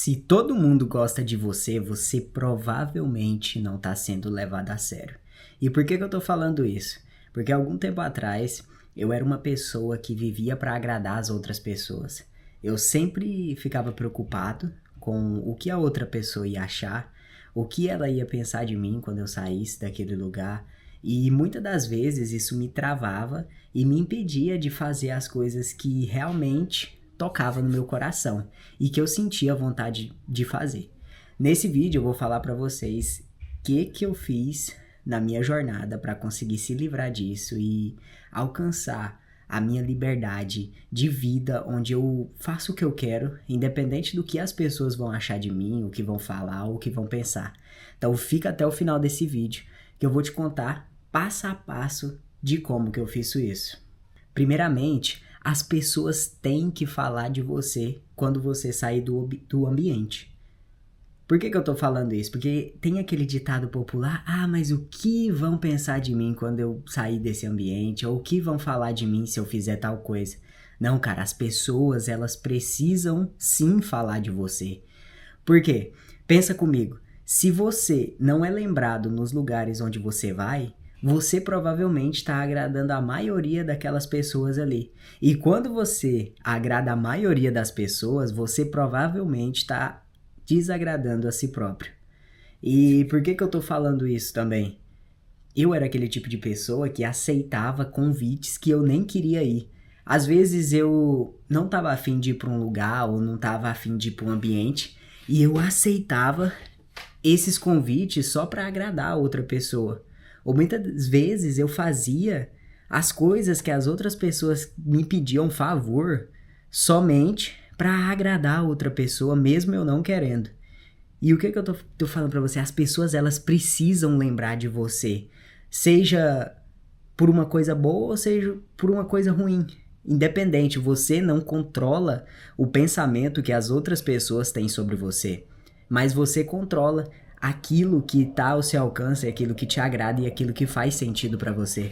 Se todo mundo gosta de você, você provavelmente não está sendo levado a sério. E por que eu tô falando isso? Porque algum tempo atrás eu era uma pessoa que vivia para agradar as outras pessoas. Eu sempre ficava preocupado com o que a outra pessoa ia achar, o que ela ia pensar de mim quando eu saísse daquele lugar. E muitas das vezes isso me travava e me impedia de fazer as coisas que realmente tocava no meu coração e que eu sentia vontade de fazer. Nesse vídeo eu vou falar para vocês o que eu fiz na minha jornada para conseguir se livrar disso e alcançar a minha liberdade de vida, onde eu faço o que eu quero, independente do que as pessoas vão achar de mim, o que vão falar, ou o que vão pensar. Então fica até o final desse vídeo que eu vou te contar passo a passo de como que eu fiz isso. Primeiramente, as pessoas têm que falar de você quando você sair do ambiente. Por que eu tô falando isso? Porque tem aquele ditado popular, mas o que vão pensar de mim quando eu sair desse ambiente? Ou o que vão falar de mim se eu fizer tal coisa? Não, cara, as pessoas, elas precisam sim falar de você. Por quê? Pensa comigo, se você não é lembrado nos lugares onde você vai, você provavelmente está agradando a maioria daquelas pessoas ali. E quando você agrada a maioria das pessoas, você provavelmente está desagradando a si próprio. E por que eu tô falando isso também? Eu era aquele tipo de pessoa que aceitava convites que eu nem queria ir. Às vezes eu não estava afim de ir para um lugar ou não estava afim de ir para um ambiente e eu aceitava esses convites só para agradar a outra pessoa. Ou muitas vezes eu fazia as coisas que as outras pessoas me pediam favor somente para agradar a outra pessoa, mesmo eu não querendo. E o que eu tô falando para você? As pessoas, elas precisam lembrar de você. Seja por uma coisa boa ou seja por uma coisa ruim. Independente, você não controla o pensamento que as outras pessoas têm sobre você. Mas você controla aquilo que tá ao seu alcance, aquilo que te agrada e aquilo que faz sentido pra você.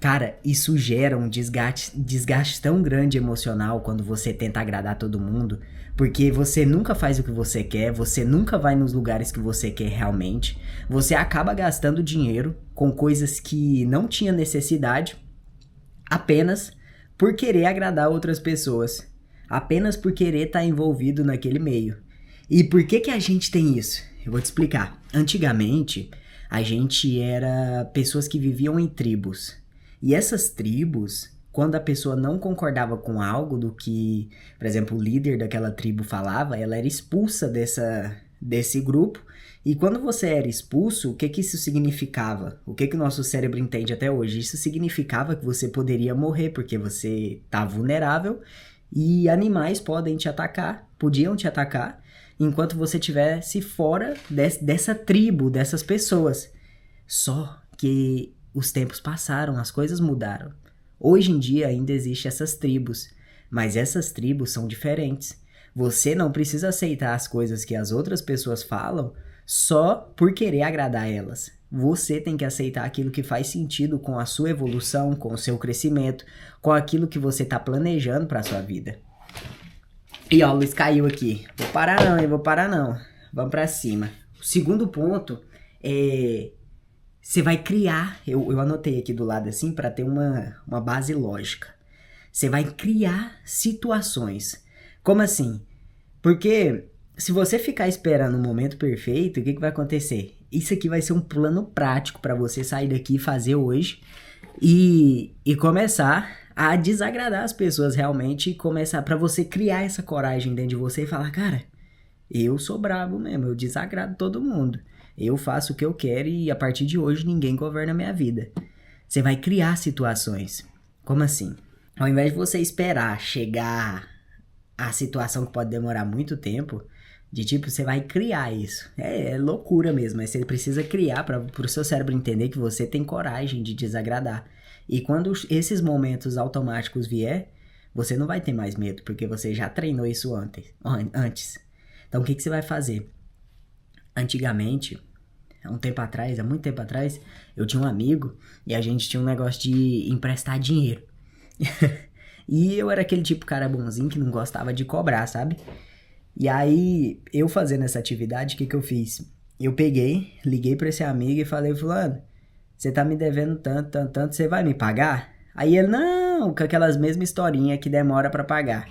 Cara, isso gera um desgaste tão grande emocional quando você tenta agradar todo mundo, porque você nunca faz o que você quer, você nunca vai nos lugares que você quer realmente, você acaba gastando dinheiro com coisas que não tinha necessidade, apenas por querer agradar outras pessoas, apenas por querer estar envolvido naquele meio. E por que a gente tem isso? Eu vou te explicar. Antigamente, a gente era pessoas que viviam em tribos. E essas tribos, quando a pessoa não concordava com algo do que, por exemplo, o líder daquela tribo falava, ela era expulsa desse grupo. E quando você era expulso, o que isso significava? O que o nosso cérebro entende até hoje? Isso significava que você poderia morrer, porque você está vulnerável e animais podiam te atacar, enquanto você estivesse fora dessa tribo, dessas pessoas. Só que os tempos passaram, as coisas mudaram. Hoje em dia ainda existem essas tribos, mas essas tribos são diferentes. Você não precisa aceitar as coisas que as outras pessoas falam só por querer agradar elas. Você tem que aceitar aquilo que faz sentido com a sua evolução, com o seu crescimento, com aquilo que você está planejando para a sua vida. E ó, o Luiz caiu aqui. Vou parar não. Vamos pra cima. O segundo ponto é... Você vai criar... Eu anotei aqui do lado assim pra ter uma base lógica. Você vai criar situações. Como assim? Porque se você ficar esperando o momento perfeito, o que vai acontecer? Isso aqui vai ser um plano prático pra você sair daqui e fazer hoje. E começar a desagradar as pessoas realmente e começar para você criar essa coragem dentro de você e falar, cara, eu sou brabo mesmo, eu desagrado todo mundo. Eu faço o que eu quero e a partir de hoje ninguém governa a minha vida. Você vai criar situações. Como assim? Ao invés de você esperar chegar a situação que pode demorar muito tempo, de tipo, você vai criar isso. É loucura mesmo, mas você precisa criar para o seu cérebro entender que você tem coragem de desagradar. E quando esses momentos automáticos vier, você não vai ter mais medo, porque você já treinou isso antes. Então, o que você vai fazer? Antigamente, há muito tempo atrás, eu tinha um amigo e a gente tinha um negócio de emprestar dinheiro. E eu era aquele tipo de cara bonzinho que não gostava de cobrar, sabe? E aí, eu fazendo essa atividade, o que que eu fiz? Eu peguei, liguei pra esse amigo e falei, fulano, você tá me devendo tanto, tanto, tanto, você vai me pagar? Aí ele, não, com aquelas mesmas historinhas que demora pra pagar.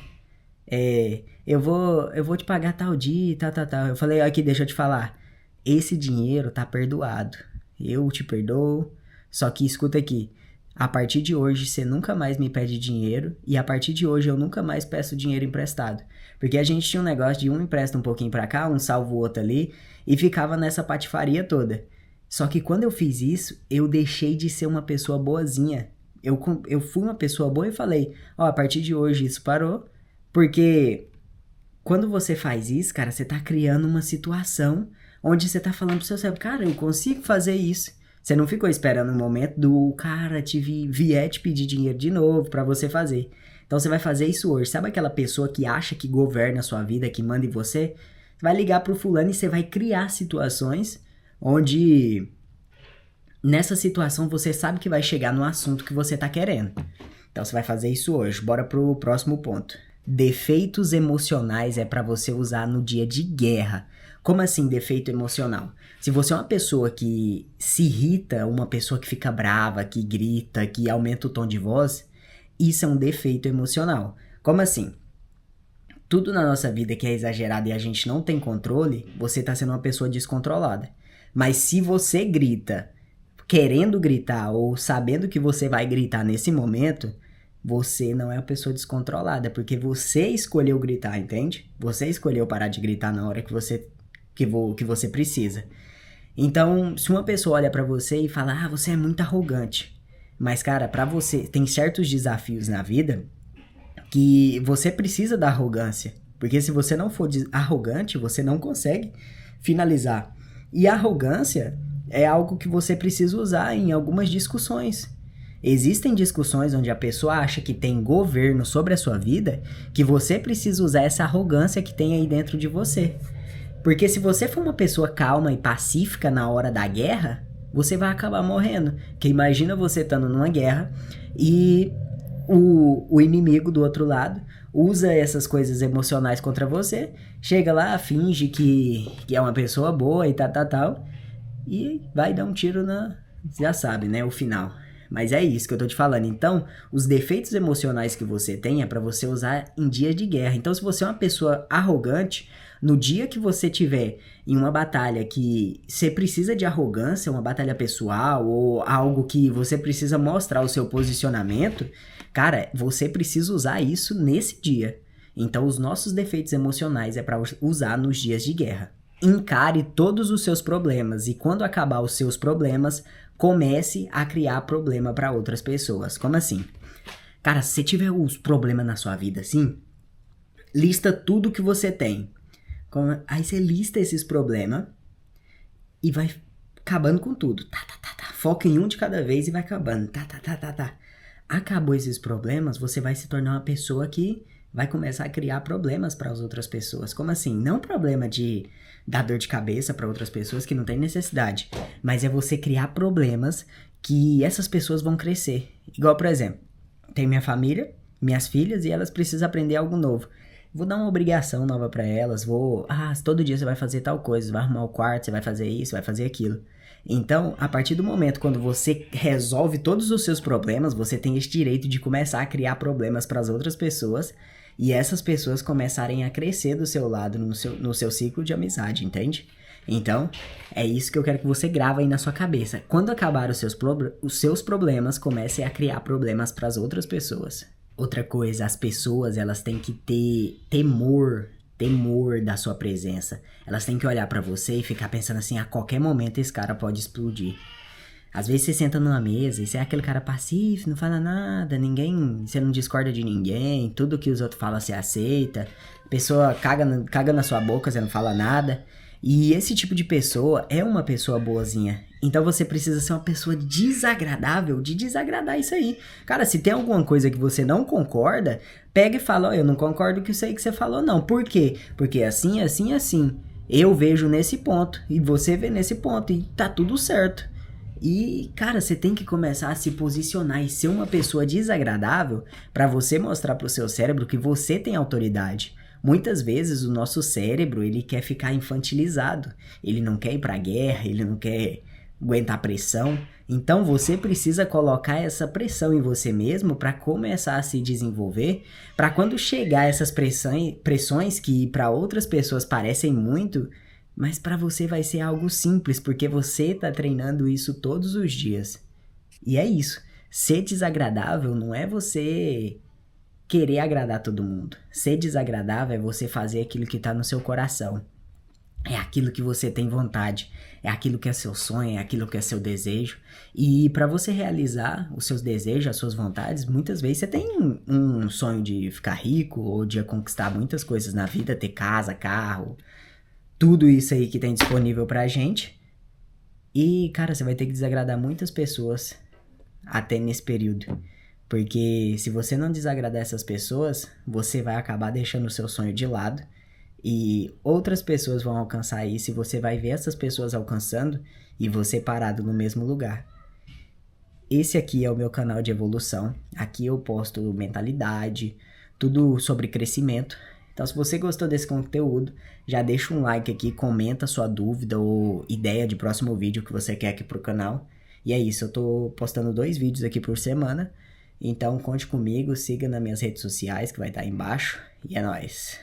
Eu vou te pagar tal dia, tal, tal, tal. Eu falei, aqui, deixa eu te falar. Esse dinheiro tá perdoado. Eu te perdoo. Só que escuta aqui. A partir de hoje, você nunca mais me pede dinheiro. E a partir de hoje, eu nunca mais peço dinheiro emprestado. Porque a gente tinha um negócio de um empresta um pouquinho pra cá, um salva o outro ali. E ficava nessa patifaria toda. Só que quando eu fiz isso, eu deixei de ser uma pessoa boazinha. Eu fui uma pessoa boa e falei, ó, a partir de hoje isso parou. Porque quando você faz isso, cara, você tá criando uma situação onde você tá falando pro seu cérebro, cara, eu consigo fazer isso. Você não ficou esperando o momento do cara vier te pedir dinheiro de novo pra você fazer. Então você vai fazer isso hoje. Sabe aquela pessoa que acha que governa a sua vida, que manda em você? Você vai ligar pro fulano e você vai criar situações onde nessa situação você sabe que vai chegar no assunto que você tá querendo. Então você vai fazer isso hoje. Bora pro próximo ponto. Defeitos emocionais é pra você usar no dia de guerra. Como assim defeito emocional? Se você é uma pessoa que se irrita, uma pessoa que fica brava, que grita, que aumenta o tom de voz, isso é um defeito emocional. Como assim? Tudo na nossa vida que é exagerado e a gente não tem controle, você tá sendo uma pessoa descontrolada. Mas se você grita querendo gritar ou sabendo que você vai gritar nesse momento, você não é uma pessoa descontrolada, porque você escolheu gritar, entende? Você escolheu parar de gritar na hora que você precisa. Então, se uma pessoa olha pra você e fala, você é muito arrogante, mas cara, pra você, tem certos desafios na vida que você precisa da arrogância, porque se você não for arrogante, você não consegue finalizar. E a arrogância é algo que você precisa usar em algumas discussões. Existem discussões onde a pessoa acha que tem governo sobre a sua vida, que você precisa usar essa arrogância que tem aí dentro de você. Porque se você for uma pessoa calma e pacífica na hora da guerra, você vai acabar morrendo. Porque imagina você estando numa guerra e o inimigo do outro lado usa essas coisas emocionais contra você, chega lá, finge que é uma pessoa boa e tal, e vai dar um tiro já sabe, né, o final. Mas é isso que eu tô te falando. Então, os defeitos emocionais que você tem é pra você usar em dias de guerra. Então, se você é uma pessoa arrogante, no dia que você tiver em uma batalha que você precisa de arrogância, uma batalha pessoal ou algo que você precisa mostrar o seu posicionamento, cara, você precisa usar isso nesse dia. Então, os nossos defeitos emocionais é pra usar nos dias de guerra. Encare todos os seus problemas e quando acabar os seus problemas, comece a criar problema para outras pessoas. Como assim? Cara, se você tiver os problemas na sua vida assim, lista tudo que você tem. Aí você lista esses problemas e vai acabando com tudo. Foca em um de cada vez e vai acabando. Acabou esses problemas, você vai se tornar uma pessoa que vai começar a criar problemas para as outras pessoas. Como assim? Não problema de dar dor de cabeça para outras pessoas que não tem necessidade, mas é você criar problemas que essas pessoas vão crescer. Igual, por exemplo, tem minha família, minhas filhas, e elas precisam aprender algo novo. Vou dar uma obrigação nova para elas, todo dia você vai fazer tal coisa, você vai arrumar o quarto, você vai fazer isso, vai fazer aquilo. Então, a partir do momento quando você resolve todos os seus problemas, você tem esse direito de começar a criar problemas para as outras pessoas e essas pessoas começarem a crescer do seu lado no seu ciclo de amizade, entende? Então, é isso que eu quero que você grave aí na sua cabeça. Quando acabar os seus problemas, comece a criar problemas para as outras pessoas. Outra coisa, as pessoas, elas têm que ter temor da sua presença. Elas têm que olhar pra você e ficar pensando assim, a qualquer momento esse cara pode explodir. Às vezes você senta numa mesa e você é aquele cara pacífico, não fala nada, você não discorda de ninguém, tudo que os outros falam você aceita, a pessoa caga na sua boca, você não fala nada. E esse tipo de pessoa é uma pessoa boazinha. Então você precisa ser uma pessoa desagradável de desagradar isso aí. Cara, se tem alguma coisa que você não concorda, pega e fala, eu não concordo com isso aí que você falou não. Por quê? Porque assim, assim, assim. Eu vejo nesse ponto e você vê nesse ponto e tá tudo certo. E, cara, você tem que começar a se posicionar e ser uma pessoa desagradável pra você mostrar pro seu cérebro que você tem autoridade. Muitas vezes o nosso cérebro, ele quer ficar infantilizado, ele não quer ir pra guerra, ele não quer aguentar pressão. Então você precisa colocar essa pressão em você mesmo para começar a se desenvolver, para quando chegar essas pressões que para outras pessoas parecem muito, mas para você vai ser algo simples, porque você está treinando isso todos os dias. E é isso. Ser desagradável não é você querer agradar todo mundo. Ser desagradável é você fazer aquilo que está no seu coração. É aquilo que você tem vontade, é aquilo que é seu sonho, é aquilo que é seu desejo. E para você realizar os seus desejos, as suas vontades, muitas vezes você tem um sonho de ficar rico ou de conquistar muitas coisas na vida, ter casa, carro, tudo isso aí que tem disponível pra gente. E, cara, você vai ter que desagradar muitas pessoas até nesse período. Porque se você não desagradar essas pessoas, você vai acabar deixando o seu sonho de lado e outras pessoas vão alcançar isso e você vai ver essas pessoas alcançando e você parado no mesmo lugar. Esse aqui é o meu canal de evolução. Aqui eu posto mentalidade, tudo sobre crescimento. Então, se você gostou desse conteúdo, já deixa um like aqui, comenta sua dúvida ou ideia de próximo vídeo que você quer aqui pro canal. E é isso, eu tô postando 2 vídeos aqui por semana. Então, conte comigo, siga nas minhas redes sociais que vai estar aí embaixo. E é nóis!